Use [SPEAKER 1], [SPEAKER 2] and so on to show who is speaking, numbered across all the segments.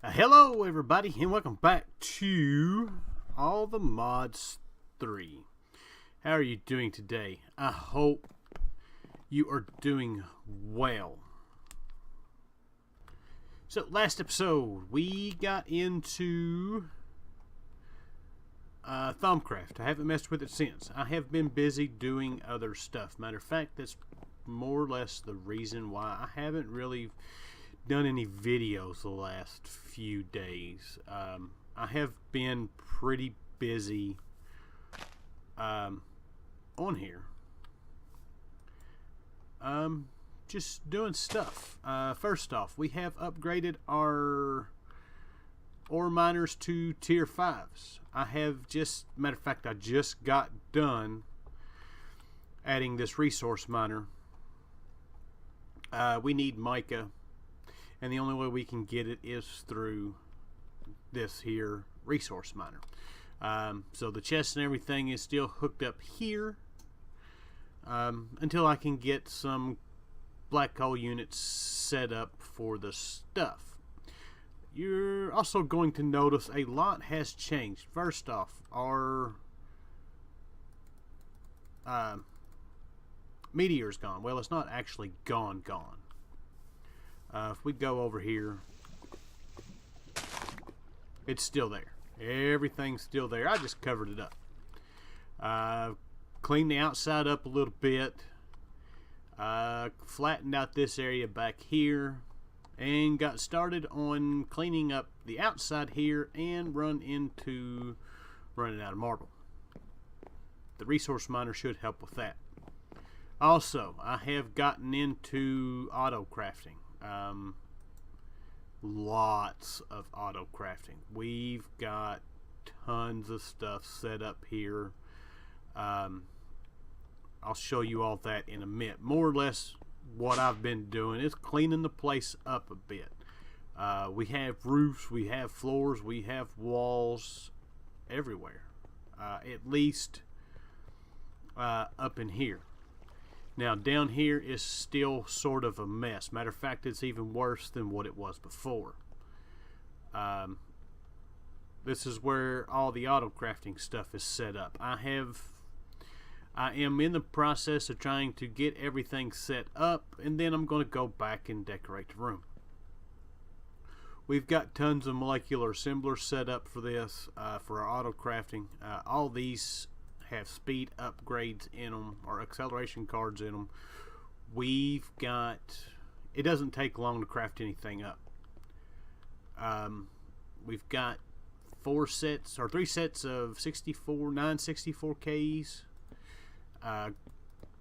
[SPEAKER 1] Hello everybody and welcome back to All the Mods 3. How are you doing today? I hope you are doing well. So last episode we got into Thumbcraft. I haven't messed with it since. I have been busy doing other stuff. Matter of fact, that's more or less the reason why I haven't really done any videos the last few days. I have been pretty busy on here. Just doing stuff. First off, we have upgraded our ore miners to tier 5s. Matter of fact, I just got done adding this resource miner. We need mica, and the only way we can get it is through this here resource miner. So the chest and everything is still hooked up here until I can get some black hole units set up for the stuff. You're also going to notice a lot has changed. First off, our meteor's gone. Well, it's not actually gone. If we go over here, it's still there. Everything's still there. I just covered it up. Cleaned the outside up a little bit. Flattened out this area back here. And got started on cleaning up the outside here and running out of marble. The resource miner should help with that. Also, I have gotten into auto crafting. Lots of auto crafting. We've got tons of stuff set up here. I'll show you all that in a minute. More or less what I've been doing is cleaning the place up a bit. We have roofs, we have floors, we have walls everywhere. At least up in here. Now down here is still sort of a mess. Matter of fact, it's even worse than what it was before. This is where all the auto crafting stuff is set up. I am in the process of trying to get everything set up, and then I'm going to go back and decorate the room. We've got tons of molecular assemblers set up for this, for our auto crafting. All these have speed upgrades in them, or acceleration cards in them. It doesn't take long to craft anything up. We've got 3 sets of 964Ks.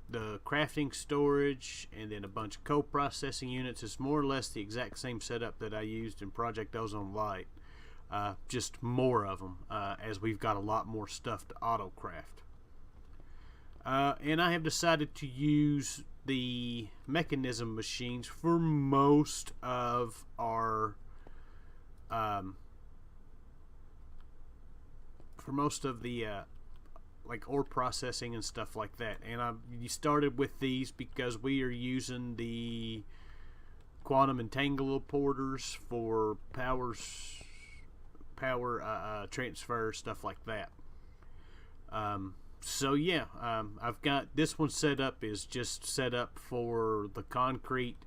[SPEAKER 1] The crafting storage, and then a bunch of co-processing units. Is more or less the exact same setup that I used in Project Ozone Light. Just more of them, as we've got a lot more stuff to auto craft. And I have decided to use the mechanism machines for most of our like ore processing and stuff like that. And you started with these because we are using the quantum entangle porters for power transfer, stuff like that. So yeah, I've got this one set up, is just set up for the concrete,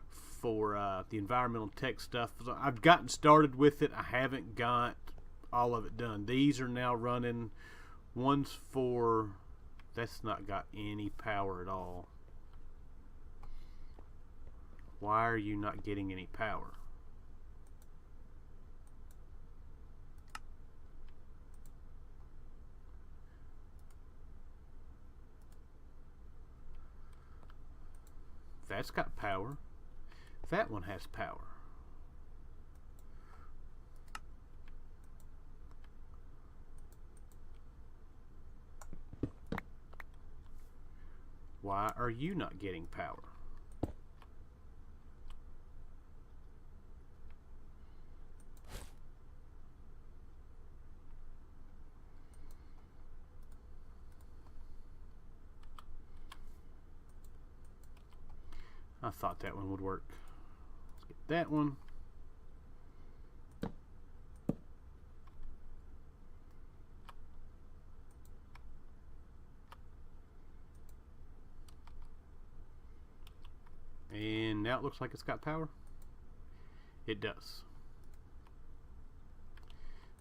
[SPEAKER 1] for the environmental tech stuff. So I've gotten started with it. I haven't got all of it done. These are now running. One's for, that's not got any power at all. Why are you not getting any power? That's got power. That one has power. Why are you not getting power? I thought that one would work. Let's get that one. now it looks like it's got power. It does.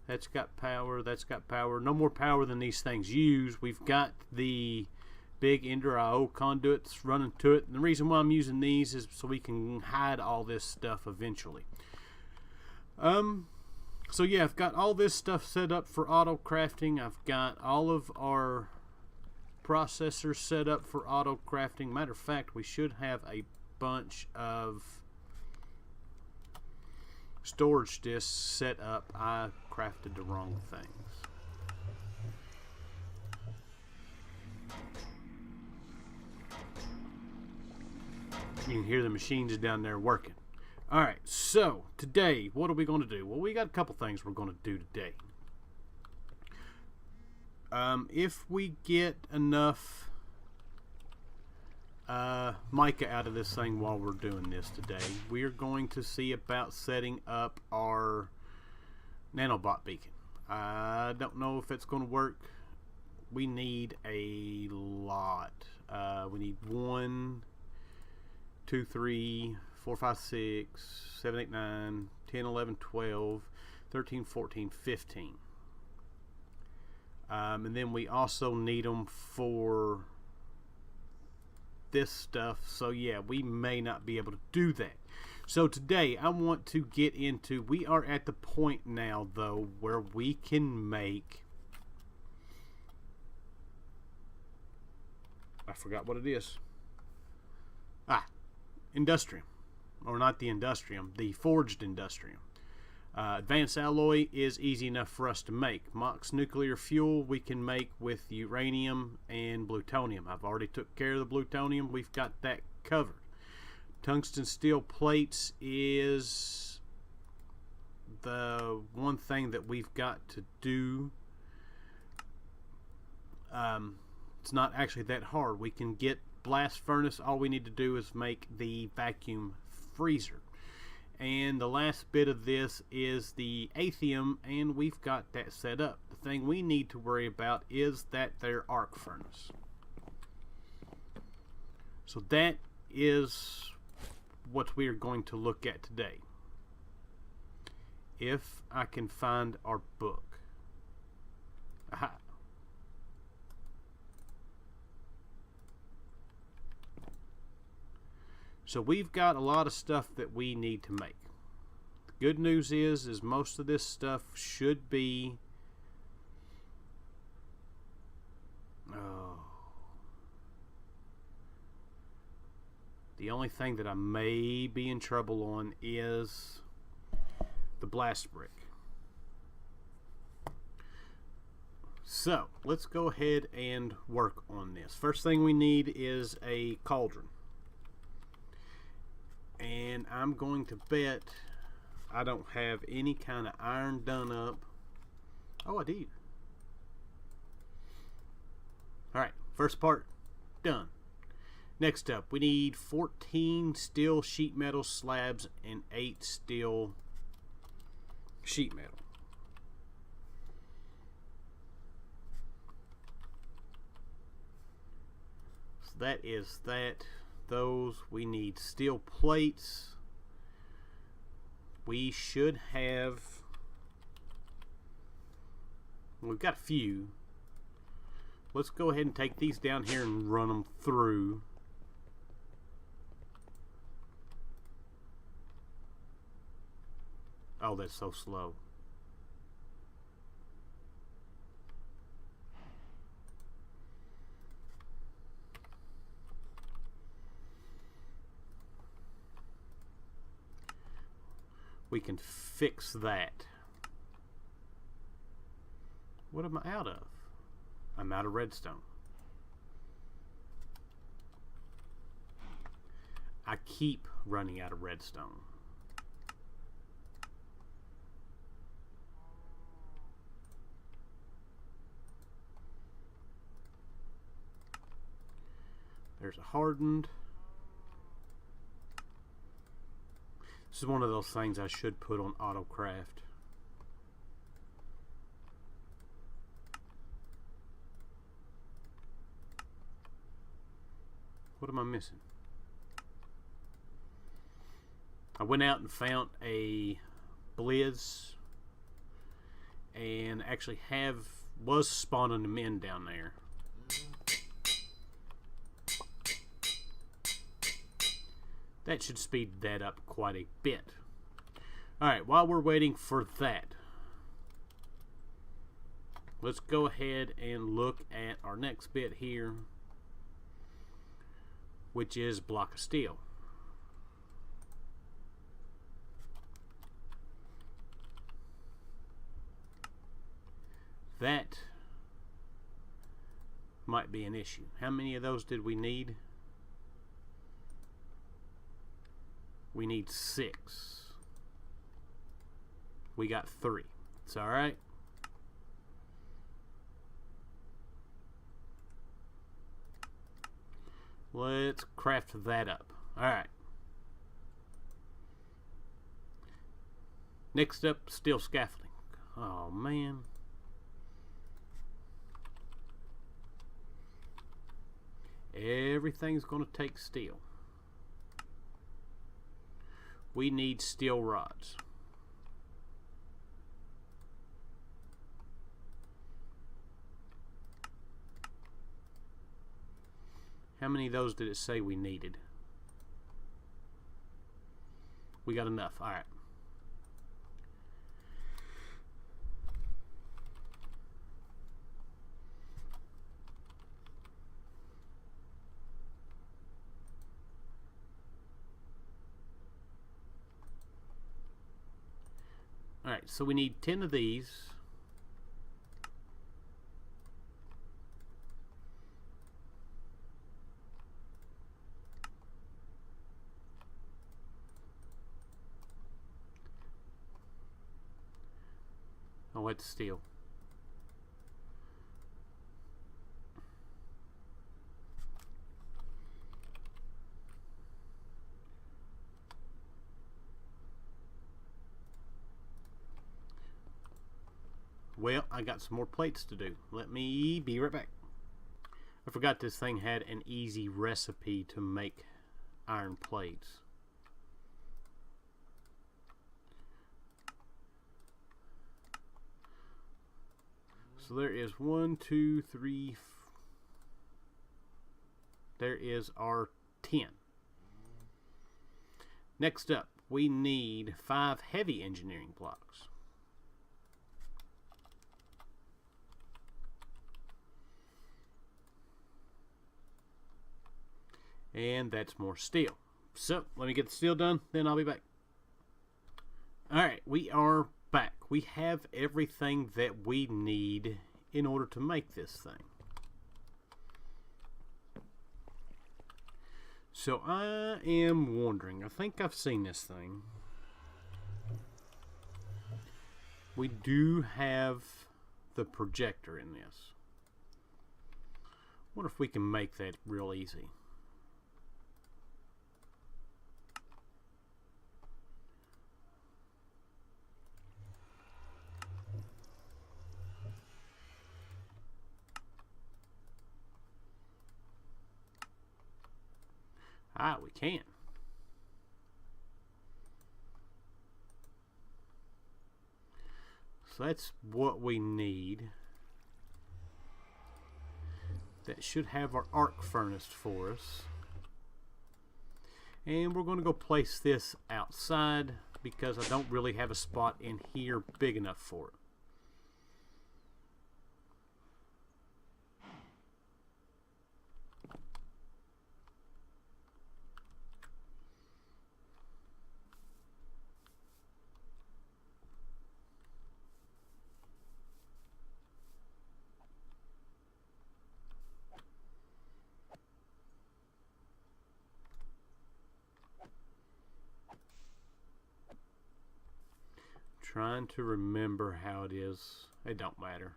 [SPEAKER 1] That's got power. That's got power. No more power than these things use. We've got the big Ender IO conduits running to it. And the reason why I'm using these is so we can hide all this stuff eventually. So yeah, I've got all this stuff set up for auto crafting. I've got all of our processors set up for auto crafting. Matter of fact, we should have a bunch of storage disks set up. I crafted the wrong things. You can hear the machines down there working. Alright, so today, what are we going to do? Well, we got a couple things we're going to do today. If we get enough mica out of this thing while we're doing this today, we're going to see about setting up our Nano Bot Beacon. I don't know if it's going to work. We need a lot. We need 1, 2, 3, 4, 5, 6, 7, 8, 9, 10, 11, 12, 13, 14, 15. And then we also need them for this stuff. So yeah, we may not be able to do that. So today I want to get into, we are at the point now though where we can make, I forgot what it is. Industrium. Or not the Industrium, the Forged Industrium. Advanced alloy is easy enough for us to make. Mox nuclear fuel we can make with uranium and plutonium. I've already took care of the plutonium. We've got that covered. Tungsten steel plates is the one thing that we've got to do. It's not actually that hard. We can get blast furnace. All we need to do is make the vacuum freezer. And the last bit of this is the Atheum, and we've got that set up. The thing we need to worry about is that their arc furnace. So that is what we are going to look at today. If I can find our book. Aha. So we've got a lot of stuff that we need to make. The good news is most of this stuff should be the only thing that I may be in trouble on is the blast brick. So let's go ahead and work on this. First thing we need is a cauldron. And I'm going to bet I don't have any kind of iron done up. Oh, I do. Alright, first part done. Next up, we need 14 steel sheet metal slabs and 8 steel sheet metal. So that is that. Those, we need steel plates. We should have, we've got a few. Let's go ahead and take these down here and run them through. Oh, that's so slow. We can fix that. What am I out of? I'm out of redstone. I keep running out of redstone. There's a hardened. This is one of those things I should put on AutoCraft. What am I missing? I went out and found a blizz, and actually was spawning them in down there. That should speed that up quite a bit. Alright, while we're waiting for that, let's go ahead and look at our next bit here, which is block of steel. That might be an issue. How many of those did we need? We need 6. We got 3. It's alright. Let's craft that up. Alright. Next up, steel scaffolding. Oh man. Everything's going to take steel. We need steel rods. How many of those did it say we needed? We got enough. All right. Alright, so we need 10 of these. Oh, what's steel? Well, I got some more plates to do. Let me be right back. I forgot this thing had an easy recipe to make iron plates. So there is 1, 2, 3. There is our 10. Next up, we need 5 heavy engineering blocks. And that's more steel. So let me get the steel done, then I'll be back. Alright, we are back. We have everything that we need in order to make this thing. So I am wondering, I think I've seen this thing. We do have the projector in this. Wonder if we can make that real easy. Ah, we can. So that's what we need. That should have our arc furnace for us. And we're going to go place this outside because I don't really have a spot in here big enough for it. Trying to remember how it is. It don't matter.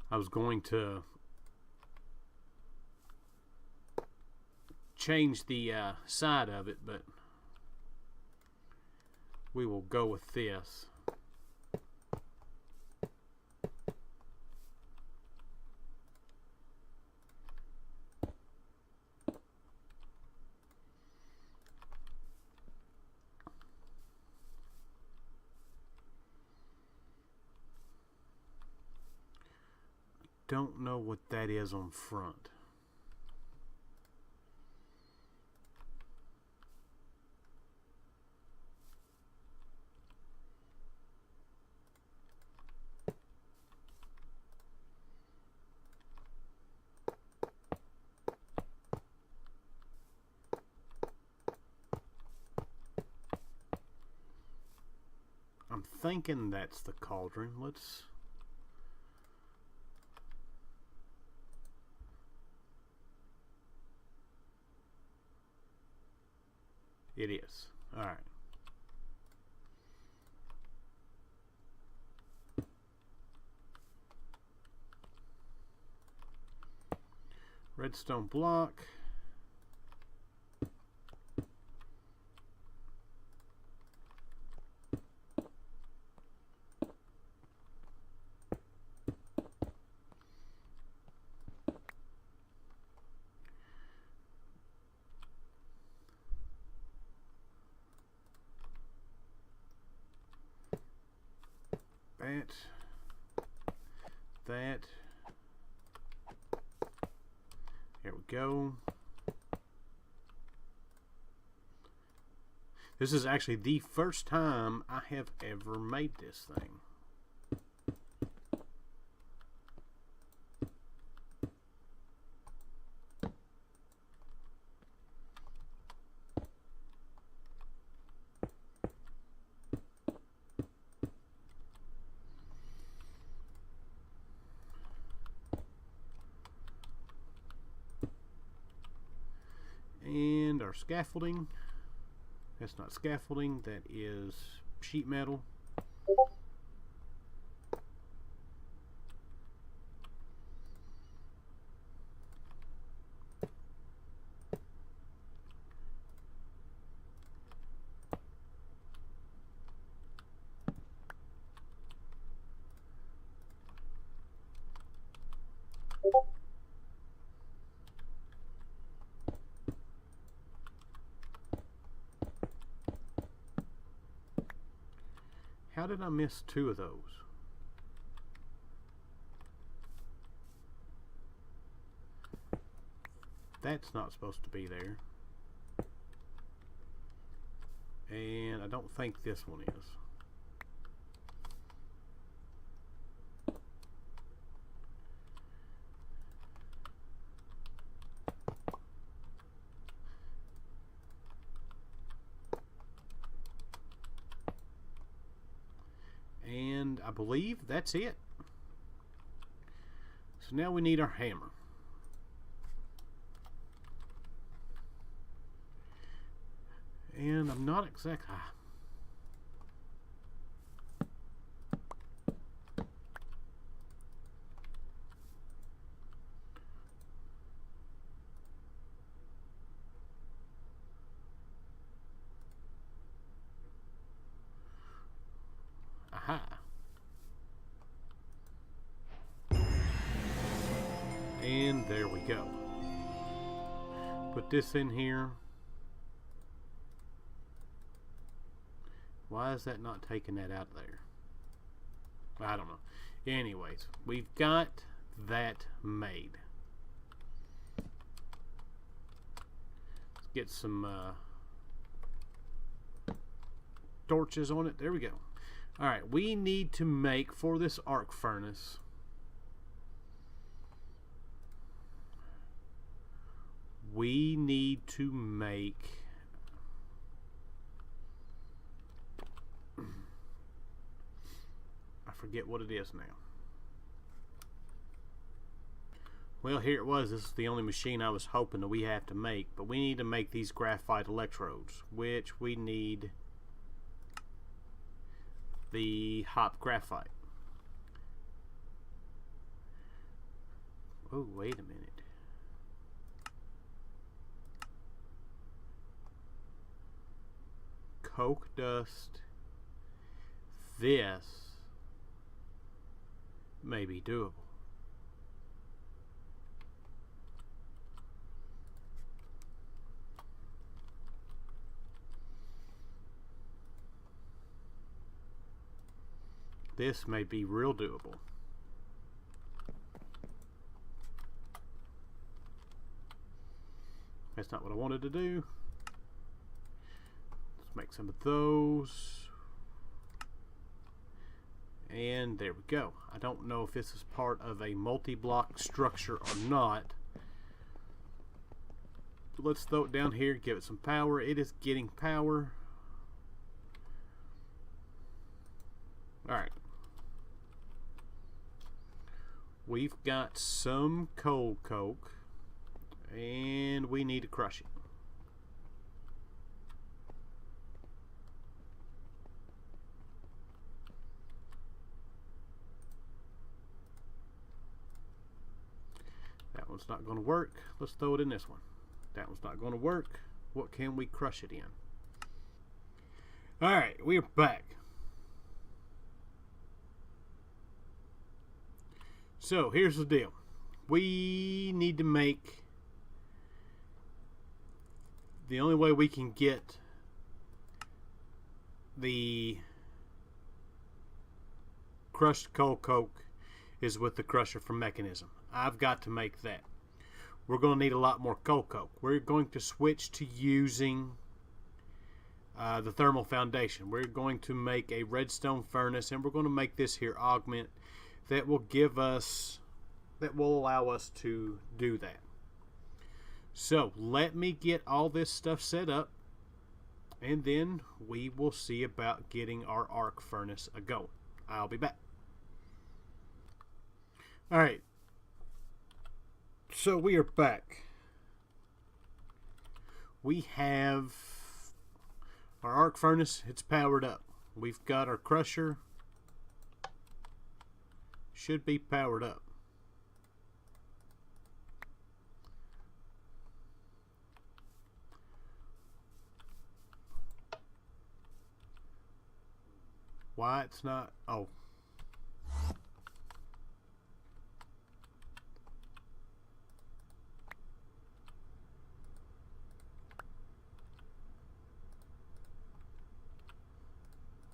[SPEAKER 1] I was going to change the side of it, but we will go with this. don't know what that is on front. I'm thinking that's the cauldron. Let's... It is. Alright. Redstone block. That. Here we go. This is actually the first time I have ever made this thing. And our scaffolding. That's not scaffolding, that is sheet metal. How did I miss two of those? That's not supposed to be there. And I don't think this one is. And I believe that's it. So now we need our hammer. And I'm not exactly... Aha. And there we go. Put this in here. Why is that not taking that out of there? I don't know. Anyways, we've got that made. Let's get some torches on it. There we go. Alright, we need to make, for this arc furnace, we need to make I forget what it is now. Well, here it was. This is the only machine I was hoping that we have to make, but we need to make these graphite electrodes, which we need the hop graphite. Oh, wait a minute. Coke dust. This may be doable. This may be real doable. That's not what I wanted to do. Let's make some of those. And there we go. I don't know if this is part of a multi-block structure or not. But let's throw it down here, give it some power. It is getting power. Alright. We've got some cold coke, and we need to crush it. That one's not going to work. Let's throw it in this one. That one's not going to work. What can we crush it in? Alright, we're back. So here's the deal. We need to make, the only way we can get the crushed cold coke is with the crusher from Mechanism. I've got to make that. We're going to need a lot more cold coke. We're going to switch to using the thermal foundation. We're going to make a redstone furnace, and we're going to make this here augment that will give us, that will allow us to do that. So let me get all this stuff set up, and then we will see about getting our arc furnace going. I'll be back. Alright, so we are back. We have our arc furnace, it's powered up. We've got our crusher, should be powered up. Why it's not? Oh.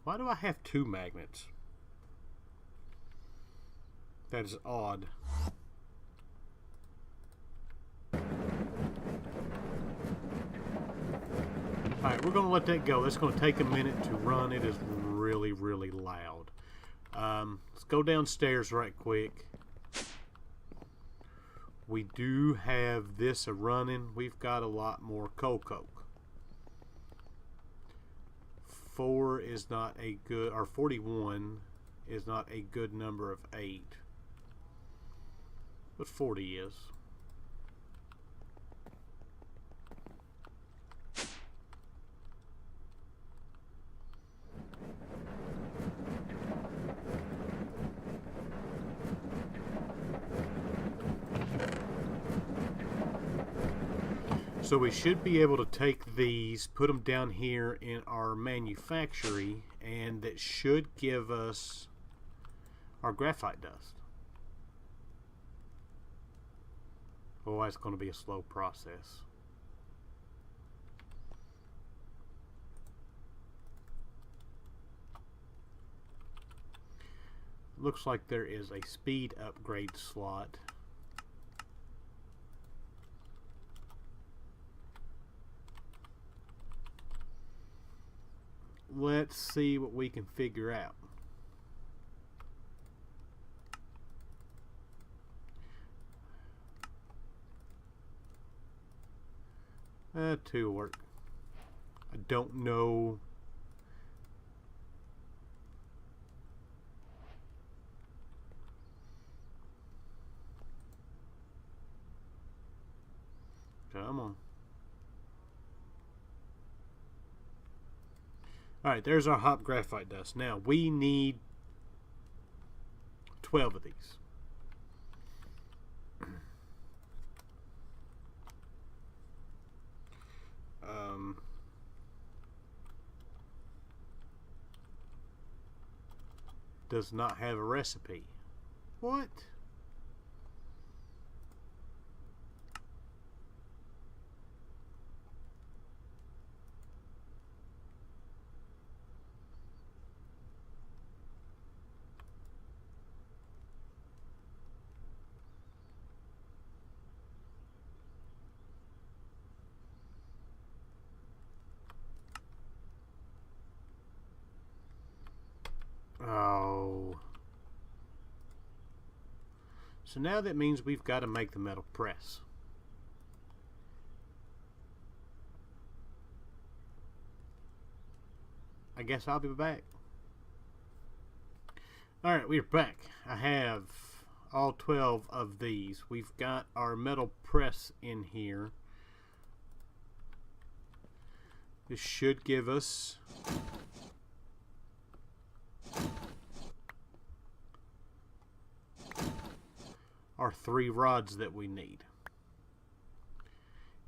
[SPEAKER 1] Why do I have two magnets? That is odd. Alright, we're going to let that go. That's going to take a minute to run. It is really, really loud. Let's go downstairs right quick. We do have this running. We've got a lot more cold coke. 4 is not a good, or 41 is not a good number of 8. But 40 is. So we should be able to take these, put them down here in our manufactory, and that should give us our graphite dust. Otherwise, it's going to be a slow process. Looks like there is a speed upgrade slot. Let's see what we can figure out. Two work. I don't know. Come on. Alright, there's our hot graphite dust. Now, we need 12 of these. Does not have a recipe. What? So now that means we've got to make the metal press. I guess I'll be back. Alright, we're back. I have all 12 of these. We've got our metal press in here. This should give us our 3 rods that we need.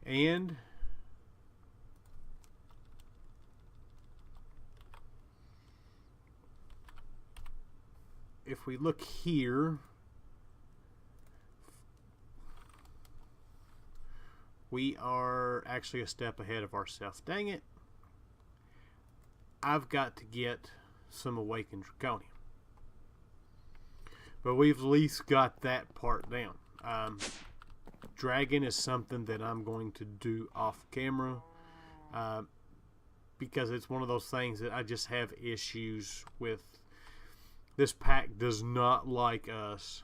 [SPEAKER 1] And if we look here, we are actually a step ahead of ourselves. Dang it. I've got to get some awakened draconium. But we've at least got that part down. Dragon is something that I'm going to do off camera. Because it's one of those things that I just have issues with. This pack does not like us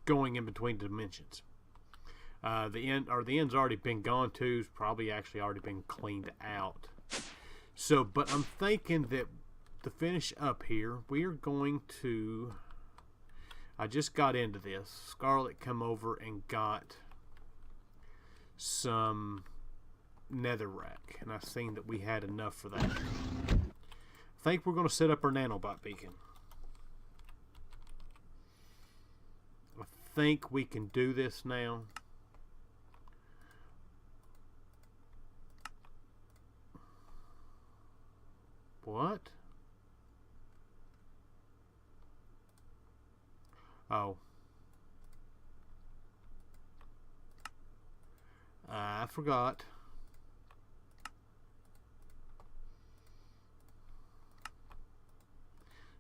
[SPEAKER 1] going in between dimensions. The end's already been gone to. It's probably actually already been cleaned out. So, but I'm thinking that to finish up here, we are going to. I just got into this. Scarlet come over and got some netherrack, and I've seen that we had enough for that. I think we're going to set up our Nano Bot Beacon. I think we can do this now. What? Oh. I forgot.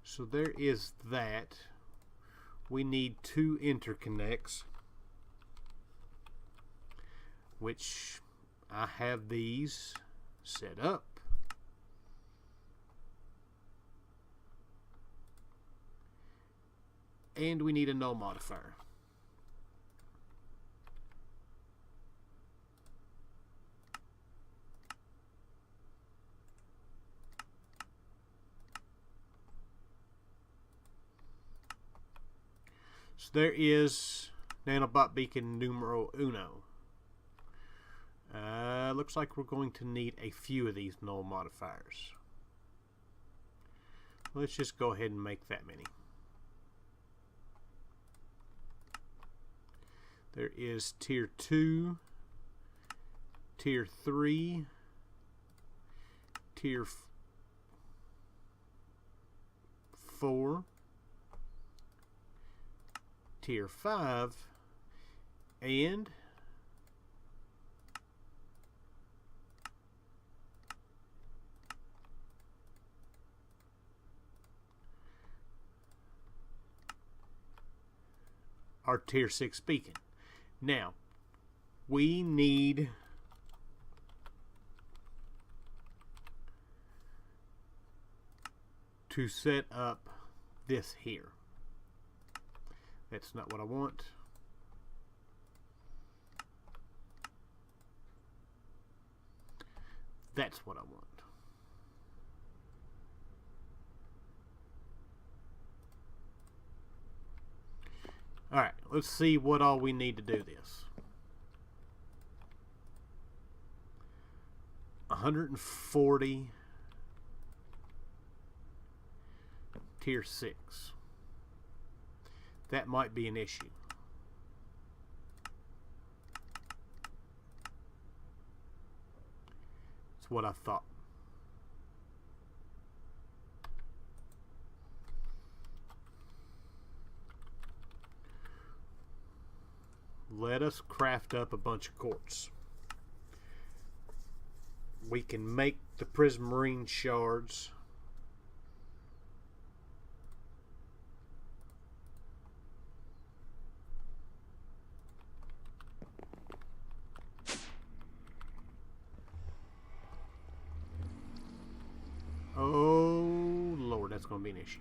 [SPEAKER 1] So there is that. We need 2 interconnects, which I have these set up. And we need a null modifier. So there is Nano Bot Beacon numero uno. Looks like we're going to need a few of these null modifiers. Let's just go ahead and make that many. There is tier 2, tier 3, tier 4, tier 5, and our tier 6 beacon. Now, we need to set up this here. That's not what I want. That's what I want. Alright, let's see what all we need to do this. 140 tier 6. That might be an issue. That's what I thought. Let us craft up a bunch of quartz. We can make the prismarine shards. Oh, Lord, that's going to be an issue.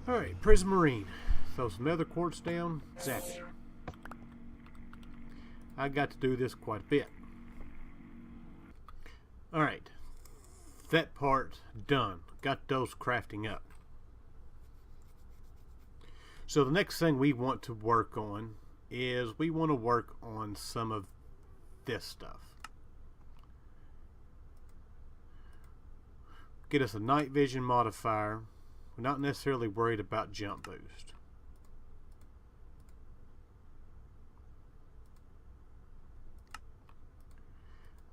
[SPEAKER 1] Alright, Prismarine. Throw some nether quartz down. Zap it. I got to do this quite a bit. Alright. That part done. Got those crafting up. So the next thing we want to work on is we want to work on some of this stuff. Get us a night vision modifier. We're not necessarily worried about jump boost.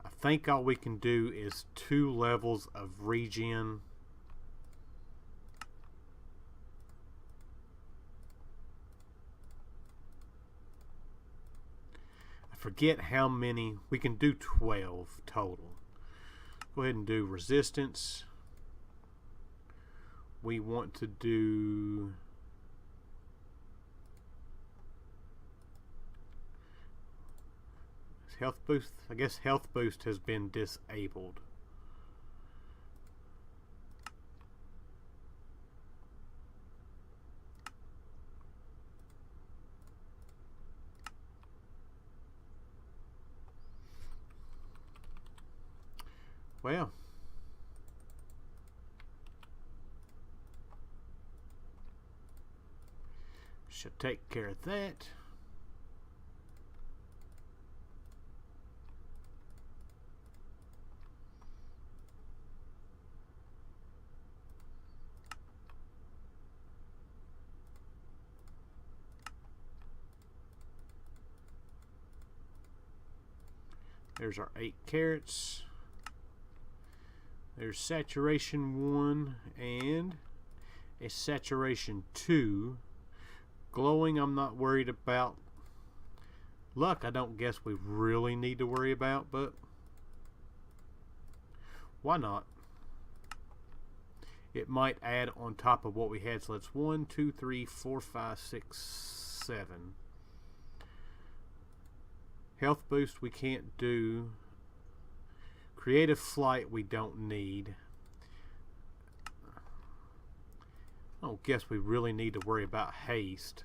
[SPEAKER 1] I think all we can do is 2 levels of regen. I forget how many. We can do 12 total. Go ahead and do resistance. We want to do health boost. I guess health boost has been disabled. Well, should take care of that. There's our 8 carrots. There's saturation 1 and a saturation 2. Glowing, I'm not worried about. Luck, I don't guess we really need to worry about, but why not? It might add on top of what we had. So that's 1, 2, 3, 4, 5, 6, 7. Health boost we can't do. Creative flight we don't need. I don't guess we really need to worry about haste.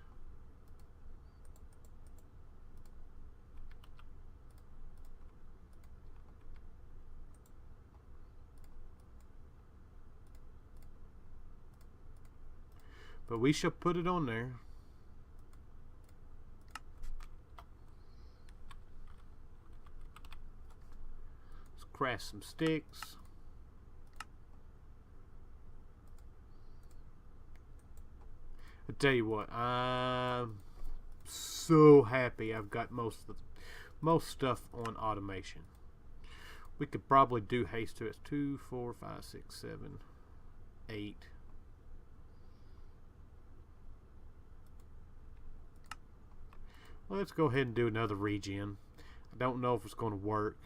[SPEAKER 1] But we shall put it on there. Let's craft some sticks. I tell you what, I'm so happy I've got most stuff on automation. We could probably do haste to it. 2, 4, 5, 6, 7, 8. Well, let's go ahead and do another regen. I don't know if it's going to work.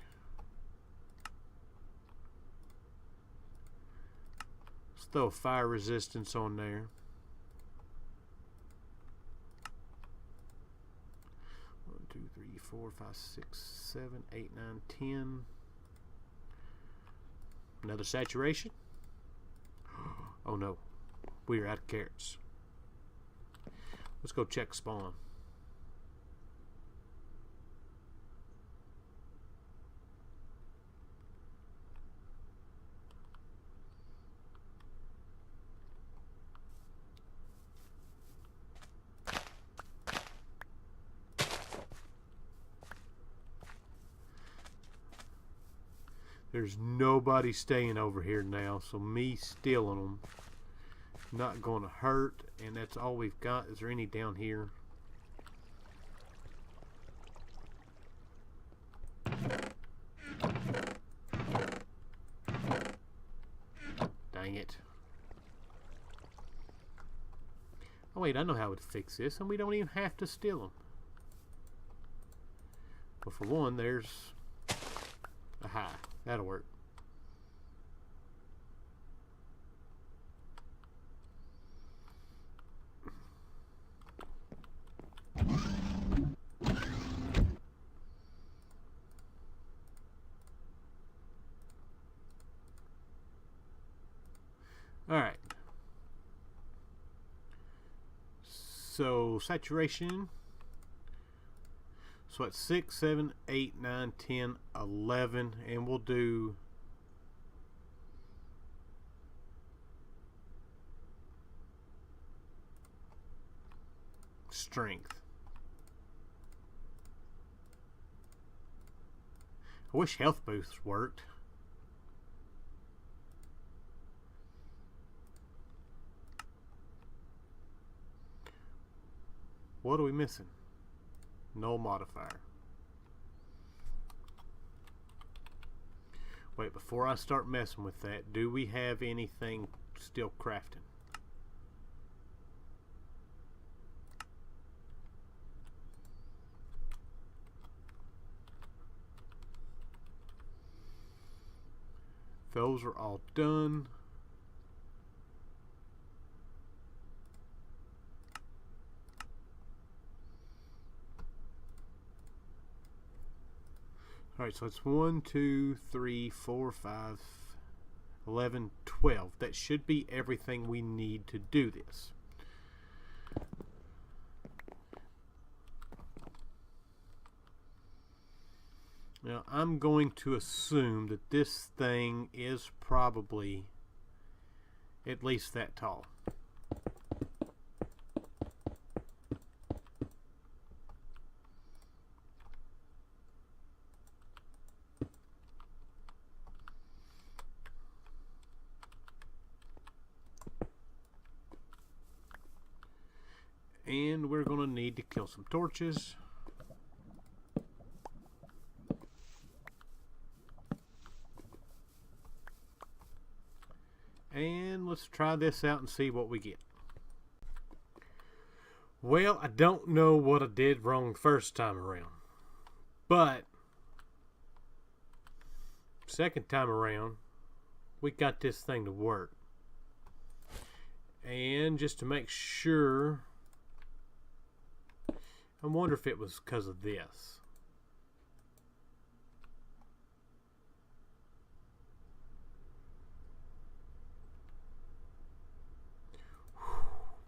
[SPEAKER 1] Let's throw a fire resistance on there. 1, 2, 3, 4, 5, 6, 7, 8, 9, 10. Another saturation. Oh no, we are out of carrots. Let's go check spawn. There's nobody staying over here now, so me stealing them not going to hurt, and that's all we've got. Is there any down here? Dang it. Oh wait, I know how to fix this, and we don't even have to steal them. Well, for one, there's... Aha, that'll work. Alright. So saturation. So it's 6, 7, 8, 9, 10, 11, and we'll do strength. I wish health boosts worked. What are we missing? No modifier. Wait, before I start messing with that, do we have anything still crafting? Those are all done. Alright, so it's 1, 2, 3, 4, 5, 11, 12. That should be everything we need to do this. Now, I'm going to assume that this thing is probably at least that tall. And we're going to need to kill some torches. And let's try this out and see what we get. Well, I don't know what I did wrong first time around, but second time around we got this thing to work. And just to make sure, I wonder if it was because of this.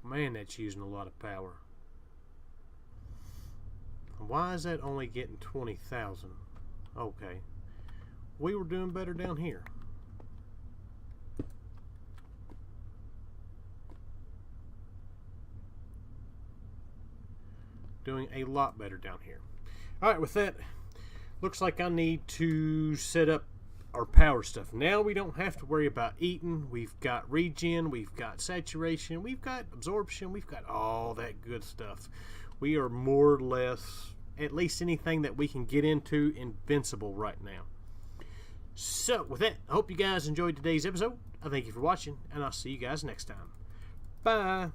[SPEAKER 1] Man, that's using a lot of power. Why is that only getting 20,000? Okay. We were doing better down here. Doing a lot better down here. Alright, with that, looks like I need to set up our power stuff. Now we don't have to worry about eating. We've got regen, we've got saturation, we've got absorption, we've got all that good stuff. We are more or less, at least anything that we can get into, invincible right now. So with that, I hope you guys enjoyed today's episode. I thank you for watching, and I'll see you guys next time. Bye.